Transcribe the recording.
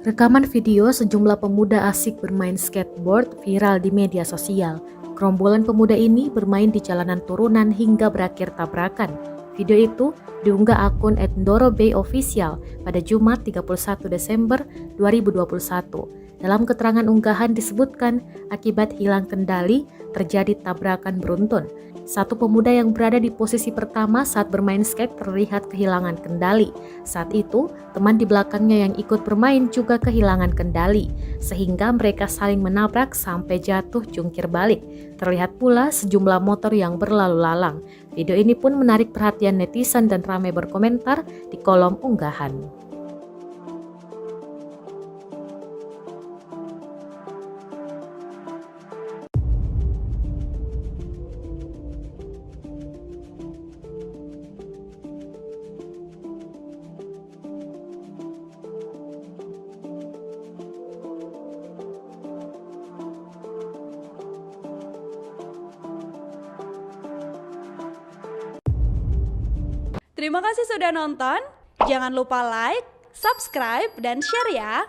Rekaman video sejumlah pemuda asik bermain skateboard viral di media sosial. Gerombolan pemuda ini bermain di jalanan turunan hingga berakhir tabrakan. Video itu diunggah akun @ndorobay_official pada Jumat 31 Desember 2021. Dalam keterangan unggahan disebutkan akibat hilang kendali terjadi tabrakan beruntun. Satu pemuda yang berada di posisi pertama saat bermain skate terlihat kehilangan kendali. Saat itu, teman di belakangnya yang ikut bermain juga kehilangan kendali, sehingga mereka saling menabrak sampai jatuh jungkir balik. Terlihat pula sejumlah motor yang berlalu lalang. Video ini pun menarik perhatian netizen dan ramai berkomentar di kolom unggahan. Terima kasih sudah nonton. Jangan lupa like, subscribe, dan share ya.